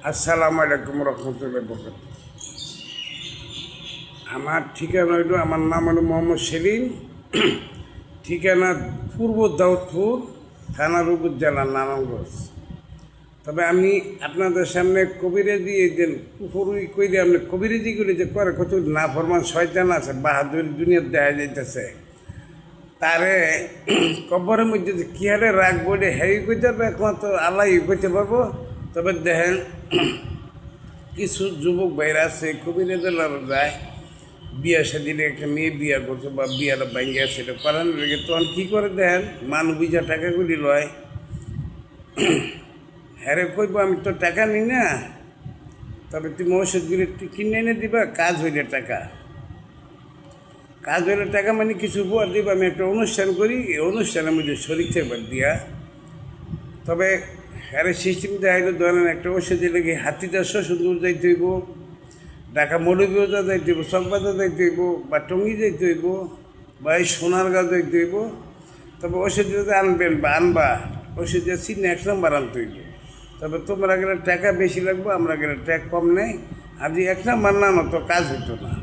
আসসালামু আলাইকুম রহমতুল্লাহ বরকাত। আমার ঠিকানা হইল, আমার নাম হলো মোহাম্মদ সেলিম। ঠিকানা পূর্ব দাউদপুর, থানা উপজেলা নারায়ণগঞ্জ। তবে আমি আপনাদের সামনে কবিরাজি দেন কুফুরি কইলে আপনি কবিরাজি করে যে করে কত না ফরমান শয়তান আছে, বাহাদুর দুনিয়ার দেখা যাইতেছে, তারে কবরের মধ্যে যে কী হারে রাখবো এটা হ্যারি করতে পারবে, একমাত্র আল্লাহ করতে পারবো। তবে দেখেন, কিছু যুবক ভাইরা আছে কবিরাজের যায়, বিয়া সাদিলে একটা মেয়ে বিয়া করছে বা বিয়াটা ভাঙ্গিয়া সেটা করানোর লেগে তখন কী করে দেখেন, মানবিজা টাকাগুলি লয়। হ্যারে কইব আমি তো টাকা নিই না, তবে তুমি ওষুধগুলি একটু কিনে এনে দিবা, কাজ হইলে টাকা, কাজ হইলে টাকা মানে কিছু উপহার দিবা। আমি একটা অনুষ্ঠান করি, এই অনুষ্ঠানের মধ্যে শরীর থাকবার দিয়া। তবে হ্যারে সিস্টেম দেখাইলে ধরেন একটা ওষুধ লেগে হাতিটা সুন্দর যাইতে হইব, ঢাকা মৌলভীবাজার যাইতে হইব, চকবাজার যাইতে হইব, বা টঙ্গি যাইতে হইব, বা এই সোনারগাঁও যাইতে হইব। তবে ওষুধ যদি আনবেন বা আনবা, ওষুধ চিহ্ন 1 নম্বর আনতে হইব। তবে তোমরা গেলে টাকা বেশি লাগবো, আমরা গেলে টাকা কম নেই। আর যদি 1 নম্বর না আনো তো কাজ হইতো না,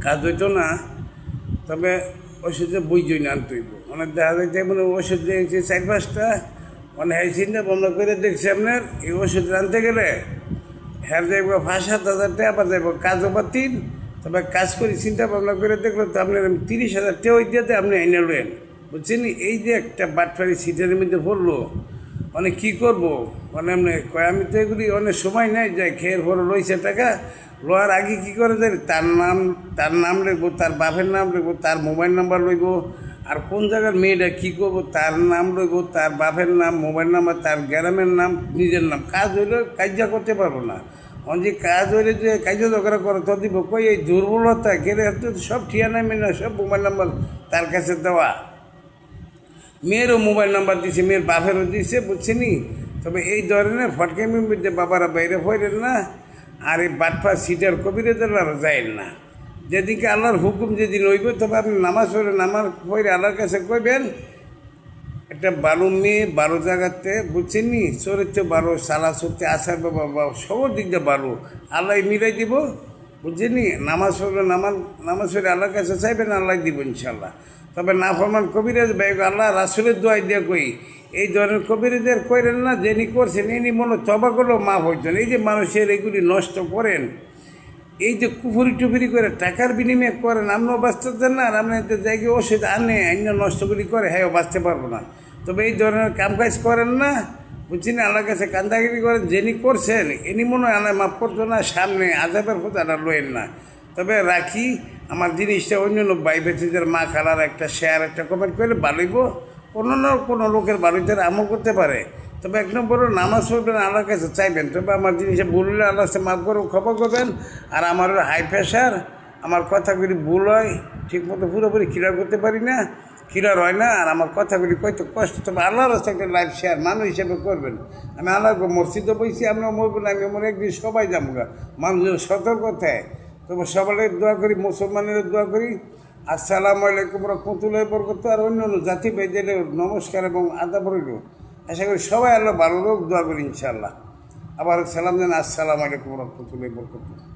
কাজ হইতো না। তবে ওষুধে বইজই না আনতে হইব। অনেক দেখা যায় যে মানে ওষুধ দিয়েছে 4-5টা, মানে এই চিন্তা বন্ধ করে দেখছি আপনার এই ওষুধ আনতে গেলে হ্যাঁ যাইব 5-7 হাজার টাকা, আবার যাইব কাজও বাতিল। তবে কাজ করি চিন্তা ভাবনা করে দেখলো তো আপনার 30,000 টাকা দিয়ে আপনি এনে নেন, বুঝছেন। এই যে একটা বাটফারি সিটের মধ্যে পড়লো, মানে কী করবো, মানে এমনি কয় আমি তো এগুলি অনেক সময় নেই যাই খেয়ের পরে লইছে টাকা, লওয়ার আগে কী করে দেয় তার নাম লিখবো, তার বাপের নাম লিখবো, তার মোবাইল নাম্বার লইব, আর কোন জায়গার মেয়েটা কী করবো তার নাম লইব, তার বাপের নাম, মোবাইল নাম্বার, তার গ্রামের নাম, নিজের নাম। কাজ হইলে কাজা করতে পারবো না। যে কাজ হইলে যে কাজা দরকার করে তো দিব, কই এই দুর্বলতা গেলে সব ঠিয়ানা মেনা সব মোবাইল নাম্বার তার কাছে দেওয়া। মেয়েরও মোবাইল নাম্বার দিছে, মেয়ের বাপেরও দিছে, বুঝছেনি। তবে এই ধরনের ফটকামির মধ্যে বাবারা বাইরে হইলেন না, আর এই বাটফা সিটার কবিরাজের আর যাইন না। যেদিকে আল্লাহর হুকুম যেদিন হইব, তবে আপনি নামাজ পড়ে আল্লাহর কাছে কইবেন, একটা 12 মেয়ে 12 জায়গাতে, বুঝছেনি, চরিত্র 12, সালা সত্যি আসার বাবা সবর দিক দিয়ে 12 আল্লাহ মিলাই দিব, বুঝছেনি। নামাজ পড়ে আল্লাহর কাছে চাইবেন, আল্লাহ দিব ইনশাল্লাহ। তবে না ফরমান কবিরাজ ভাই আল্লাহ রাসুলের দোয়াই দিয়ে কই, এই ধরনের কবিরাজের কইরেন না, যিনি করছেন ইনি মনে তবা করলেও মাফ হইতেন। এই যে মানুষের এগুলি নষ্ট করেন, এই যে কুফুরি টুফুরি করে টাকার বিনিময় করেন, আপনিও বাঁচতে দেন না, আর আপনি জায়গায় ওষুধ আনে অন্য নষ্টগুলি করে, হ্যাঁ বাঁচতে পারবো না। তবে এই ধরনের কাম কাজ করেন না, বুঝছি না, আল্লাহর কাছে কান্দাগিরি করেন। যিনি করছেন ইনি মনে হয় আল্লাহ মাফ করতো না, সামনে আজাবের কথা লইেন না। তবে রাখি আমার জিনিসটা অন্য ভাই বেঁচেদের মা খালার একটা শেয়ার, একটা কমেন্ট করে ভালোইব, কোনো না কোনো লোকের বাড়িতে আমল করতে পারে। তবে 1 নম্বর নামাজ পড়বেন, আল্লাহর কাছে চাইবেন। তবে আমার জিনিসে ভুল হলে আল্লাহ কাছে মাফ করে খবর করবেন। আর আমার হাই প্রেশার, আমার কথাগুলি ভুল হয়, ঠিকমতো পুরোপুরি ক্লিয়ার করতে পারি না, ক্লিয়ার হয় না, আর আমার কথাগুলি কইতে কষ্ট। তবে আল্লাহর কাছে একটা লাইফ শেয়ার মানুষ হিসেবে করবেন। আমি আল্লাহ মসজিদে বইছি, আমরা মরবেন, আমি আমার একদিন সবাই যাবো, মানুষের সতর্কতায়। তবে সবাই দোয়া করি, মুসলমানের দোয়া করি। আসসালামু আলাইকুম রহমতুল্লাহি বরকাত। আর অন্য অন্য জাতি ভাইদের নমস্কার এবং আদাব রইল। আশা করি সবাই আল্লাহ ভালো লোক, দোয়া করি ইনশাআল্লাহ। আবার সালাম জান, আসসালামু আলাইকুম রহমতুল্লাহি বরকাত।